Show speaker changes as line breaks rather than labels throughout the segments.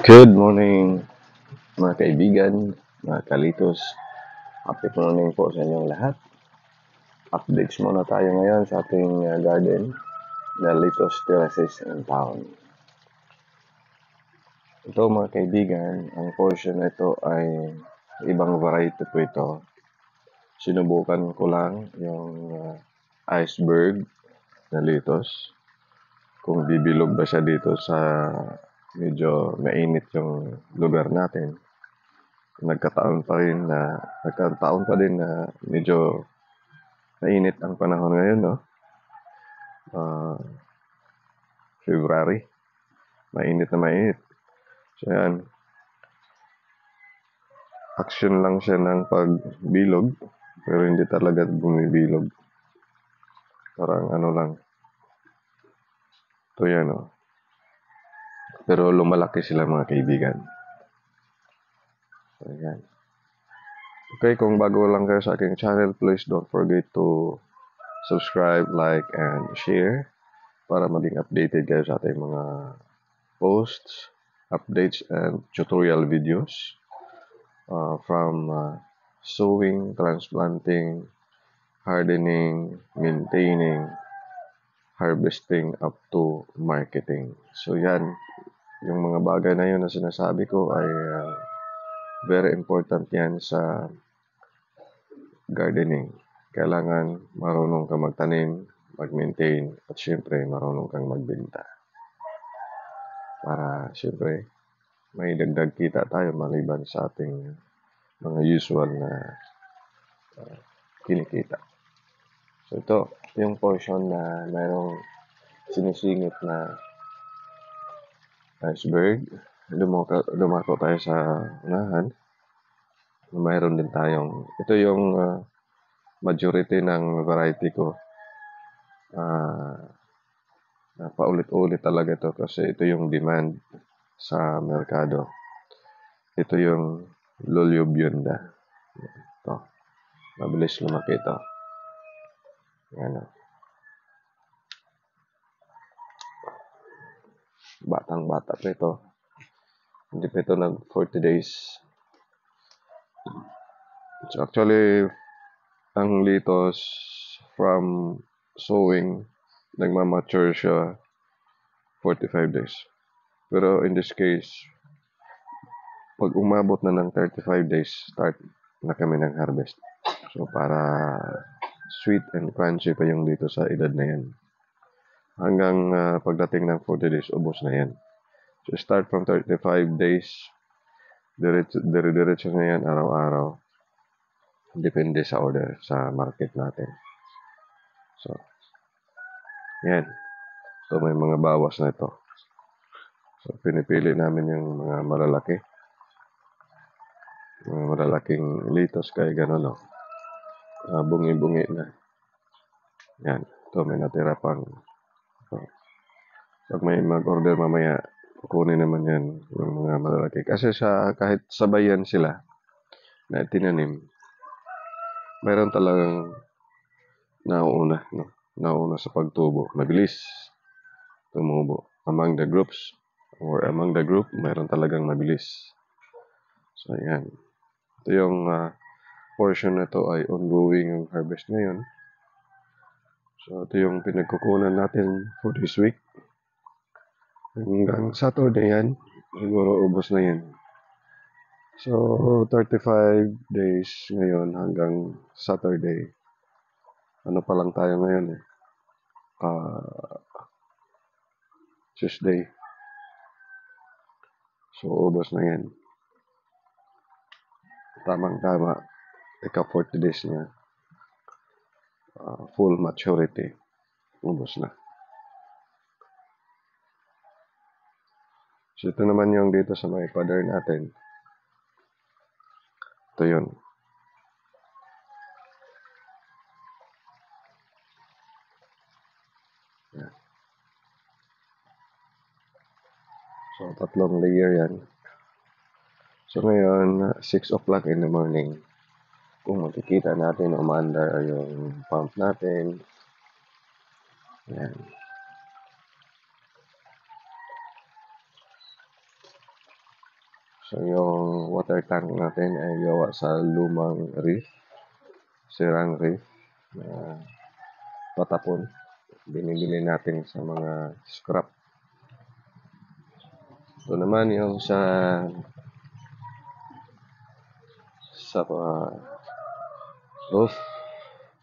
Good morning mga kaibigan, mga kalitos. Happy morning po sa inyong lahat. Updates muna tayo ngayon sa ating garden, the Litos Terraces in Town. Ito mga kaibigan, ang portion na ito ay ibang variety po ito. Sinubukan ko lang yung iceberg na litos. Kung bibilog ba siya dito sa medyo mainit yung lugar natin. Nagkataon pa din na medyo mainit ang panahon ngayon, no? February. Mainit na mainit. So, yan. Action lang siya ng pagbilog, pero hindi talaga bumibilog. Parang ano lang. Ito yan, no? Pero lumalaki sila mga kaibigan. So, yan. Okay, kung bago lang kayo sa aking channel, please don't forget to subscribe, like, and share para maging updated kayo sa ating mga posts, updates, and tutorial videos from sowing, transplanting, hardening, maintaining, harvesting up to marketing. So yan, yung mga bagay na yun na sinasabi ko ay very important yan sa gardening. Kailangan marunong kang magtanim, mag-maintain, at syempre marunong kang magbenta. Para syempre may dagdag kita tayo maliban sa ating mga usual na kinikita. So ito, yung portion na mayroong sinisingit na iceberg. Dumako tayo sa unahan. Mayroon din tayong, ito yung majority ng variety ko. Paulit-ulit talaga ito kasi ito yung demand sa merkado. Ito yung Lolyo Bionda. Ito. Mabilis lumaki ito. Yan. Batang-bata pa ito. Hindi pa ito nag 40 days. So actually, ang litos from sowing, nagmamature siya 45 days. Pero in this case, pag umabot na ng 35 days, start na kami ng harvest. So para sweet and crunchy pa yung dito sa edad na yan. Hanggang pagdating ng 40 days, ubos na yan. So start from 35 days, dire-diretso na yan araw-araw. Depende sa order sa market natin. So, yan. So, may mga bawas na ito. So, pinipili namin yung mga malalaki. Mga malalaking litos kaya gano'n, no? Bungi-bungi na. Yan. Ito, may natira pang. So, pag may mag-order mamaya, kukunin naman yan yung mga malalaki. Kasi kahit sabayan sila na tinanim, mayroon talagang nauna, no? Nauna sa pagtubo. Mabilis tumubo. Among the group, mayroon talagang mabilis. So, ayan. Ito yung portion na to ay ongoing yung harvest ngayon. So, ito yung pinagkukunan natin for this week. Hanggang Saturday yan. Siguro ubos na yan. So, 35 days ngayon hanggang Saturday. Ano pa lang tayo ngayon eh. Tuesday. So, ubos na yan. Tamang-tama. Ika 40 days na. Full maturity. Ubos na. So, ito naman yung dito sa may father natin. Ito yun. Yan. So, 3 layer yan. So, ngayon, 6 o'clock in the morning. Kung makikita natin, umaandar yung pump natin. Yan. So, yung water tank natin ay gawa sa lumang reef, sirang reef na patapon. Binibili natin sa mga scrap. Ito naman yung sa roof,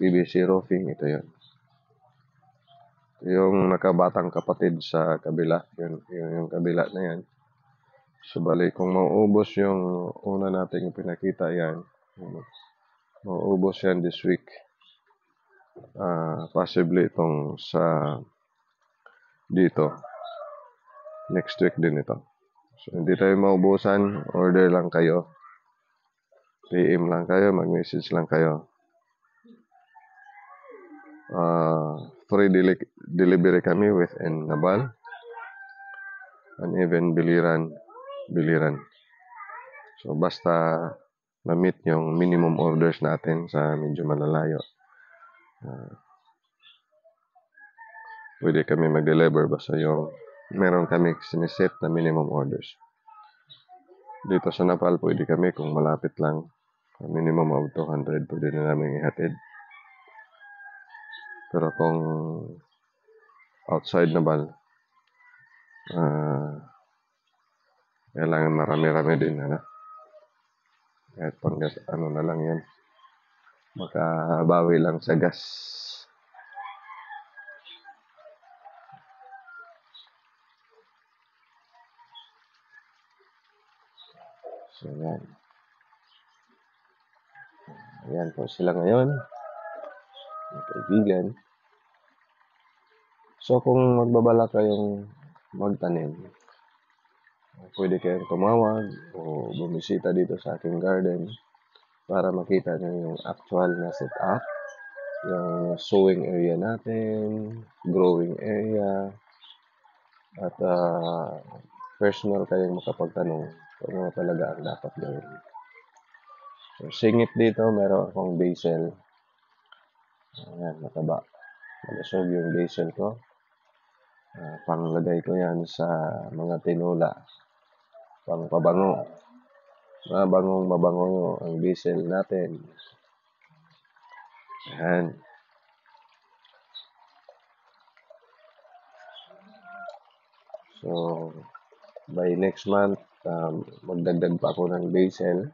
PVC roofing, ito yun. Yung nakabatang kapatid sa kabila, yung kabila na yan. So, bali, kung mauubos yung una nating pinakita yan, mauubos yan this week. Possibly itong sa dito. Next week din ito. So, hindi tayo maubusan, order lang kayo. PM lang kayo, mag-message lang kayo. Free delivery kami within Nabal and even Biliran. So, basta ma-meet yung minimum orders natin sa medyo malalayo. Pwede kami mag-deliver basta yung meron kami siniset na minimum orders. Dito sa Napal, pwede kami kung malapit lang. Minimum of 200, pwede na namin ihatid. Pero kung outside Napal, kailangan marami-rami din. Kahit pang gas, na lang yan. Makabawi lang sa gas. So, yan. Ayan po sila ngayon. Mga kaibigan. So, kung magbabala kayong magtanim, pwede kayong tumawag o bumisita dito sa aking garden para makita nyo yung actual na setup, yung sowing area natin, growing area, at personal kayong makapagtanong kung ano talaga ang dapat gawin. So, singit dito, meron akong basil. Ayan, mataba. Malusog yung basil ko. Panglagay ko yan sa mga tinola. Pangpabango. Mabango ang basil natin. Ayan. So, by next month, magdagdag pa ako ng basil.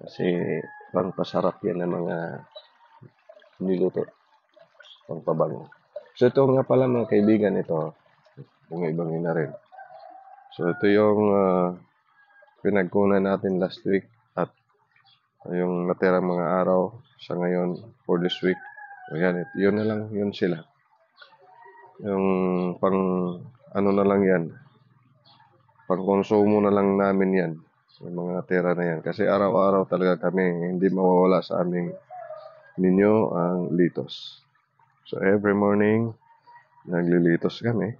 Kasi pangpasarap yan ng mga niluto. Pangpabango. So, ito nga pala mga kaibigan, ito. Bungay-bangay na rin. So, ito yung pinagkunan natin last week at yung natirang mga araw sa ngayon for this week. O yan, yun na lang, yun sila. Yung na lang yan. Pang konsumo na lang namin yan. Yung mga natira na yan. Kasi araw-araw talaga kami hindi mawawala sa aming menu ang litos. So, every morning, naglilitos kami.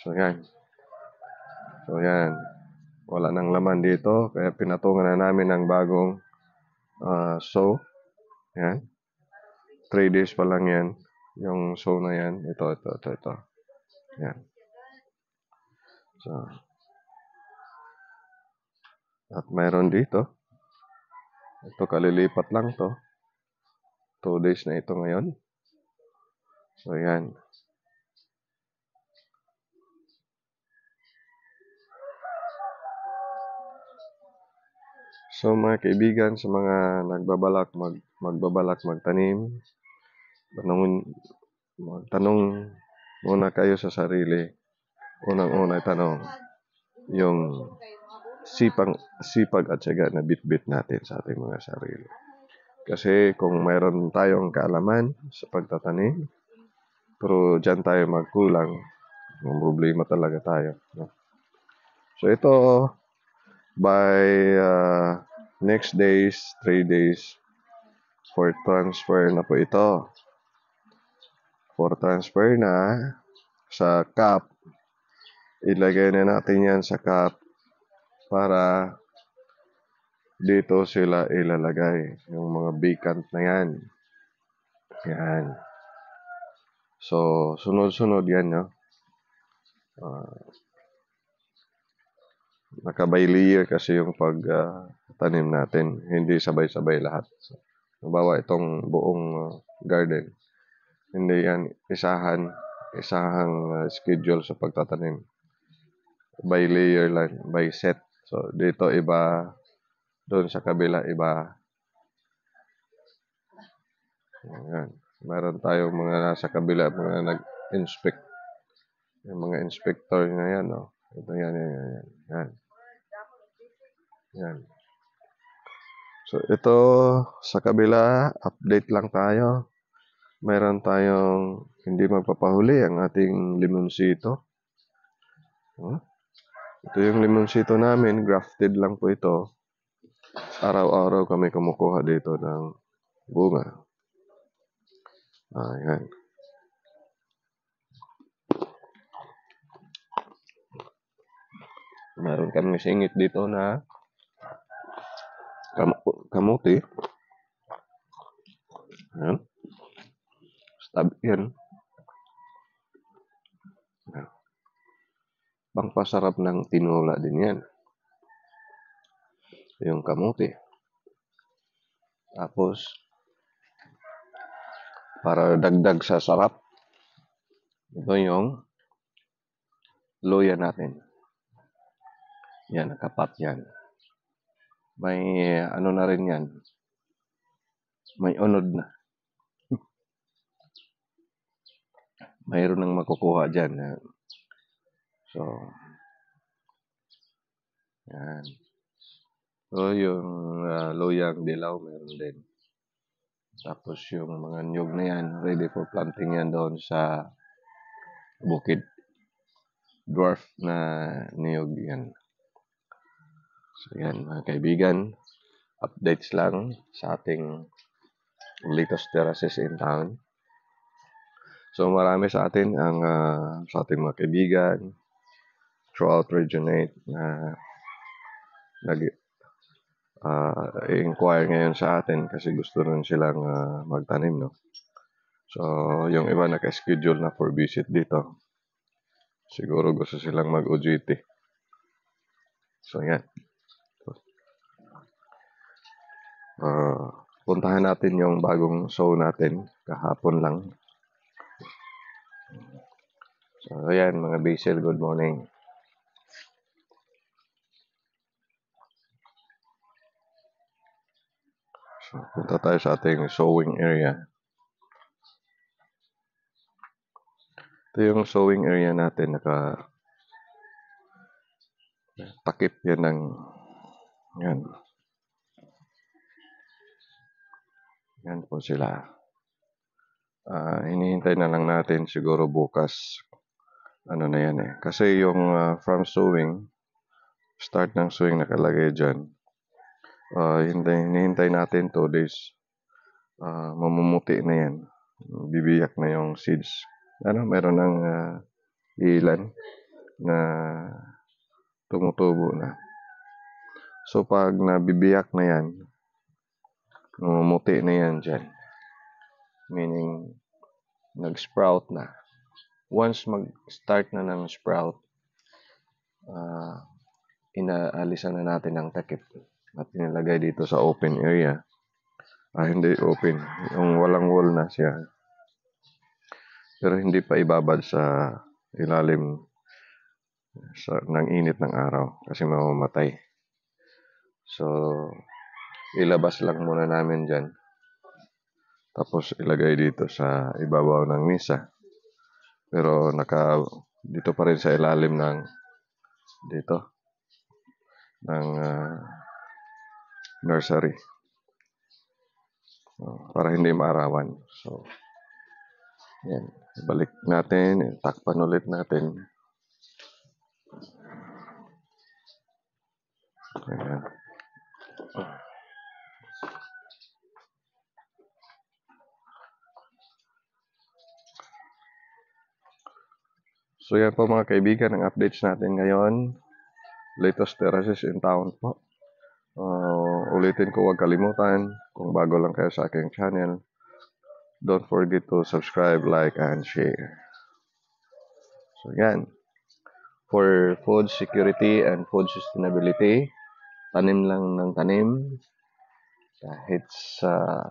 So, yan. Wala nang laman dito. Kaya pinatungan na namin ng bagong sow. Yan. 3 days pa lang yan. Yung sow na yan. Ito. Yan. So, at mayroon dito. Ito kalilipat lang to. 2 days na ito ngayon. So, yan. So, mga kaibigan, sa mga magbabalak magtanim, magtanong muna kayo sa sarili. Unang-una tanong, yung sipag at syaga na bitbit natin sa ating mga sarili. Kasi kung mayroon tayong kaalaman sa pagtatanim, pero dyan tayo magkulang, may problema talaga tayo. No? So, ito, by next days, 3 days, for transfer na po ito. For transfer na sa cup, ilagay na natin yan sa cup para dito sila ilalagay yung mga vacant na yan. Yan. So, sunod-sunod yan, no? Naka-by layer kasi yung tanim natin, hindi sabay-sabay lahat. So, halimbawa itong buong garden, hindi yan isahang schedule sa pagtatanim. By layer lang, by set. So, dito iba, doon sa kabila iba. Ayan. Meron tayong mga nasa kabila, mga nag-inspect. Yung mga inspector na yan, no? Ito yan. Yan. So, ito sa kabila, update lang tayo. Meron tayong hindi magpapahuli ang ating limonsito. Ito yung limonsito namin, grafted lang po ito. Araw-araw kami kumukuha dito ng bunga. Ayan. Meron kami singit dito na kamuti. Ayan. Stab yan. Pangpasarap ng tinola din yan. Yung kamuti. Tapos, para dagdag sa sarap, ito yung luya natin. Yan, nakapat yan. May ano na rin yan. May unod na. Mayroon nang makukuha dyan. So, yan. So, yung luyang dilaw, meron din. Tapos, yung mga nyug na yan, ready for planting yan doon sa bukid. Dwarf na niyog yan. So, yan, mga kaibigan. Updates lang sa ating latest terraces in town. So, marami sa atin sa ating mga kaibigan throughout Region 8 na nag-inquire ngayon sa atin kasi gusto rin silang magtanim, no? So, yung iba naka-schedule na for visit dito. Siguro gusto silang mag-OJT. So, yan. Puntahan natin yung bagong show natin kahapon lang. So, ayan, mga basil, good morning. So, punta tayo sa ating sowing area. Ito yung sowing area natin, takip yan ng yan. Yan po sila. Hinihintay na lang natin siguro bukas. Ano na yan eh. Kasi yung from sowing, start ng sowing nakalagay dyan. Hinihintay natin 2 days. Mamumuti na yan. Bibiyak na yung seeds. Meron ng ilan na tumutubo na. So, pag nabibiyak na yan, mamumuti na yan dyan. Meaning, nag-sprout na. Once mag-start na ng sprout, inaalisan na natin ang takip at inilagay dito sa open area. Hindi open. Yung walang wall na siya. Pero hindi pa ibabad sa ilalim ng init ng araw kasi mamamatay. So, ilabas lang muna namin dyan. Tapos ilagay dito sa ibabaw ng misa. Pero dito pa rin sa ilalim ng nursery. Para hindi maarawan. So, yan. Balik natin. Takpan ulit natin. Ayan. So yan po mga kaibigan, ang updates natin ngayon. Latest terraces in town po. Ulitin ko, huwag kalimutan, kung bago lang kayo sa aking channel, don't forget to subscribe, like, and share. So yan. for food security and food sustainability, tanim lang ng tanim kahit sa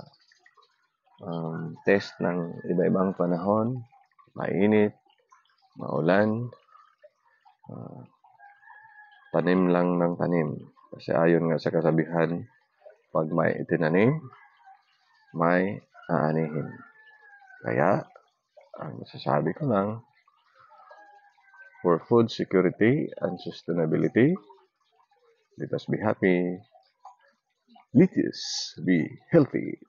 test ng iba-ibang panahon, mainit, maulan, tanim lang ng tanim. Kasi ayon nga sa kasabihan, pag may itinanim, may aanihin. Kaya, ang masasabi ko lang, for food security and sustainability, let us be happy, let us be healthy.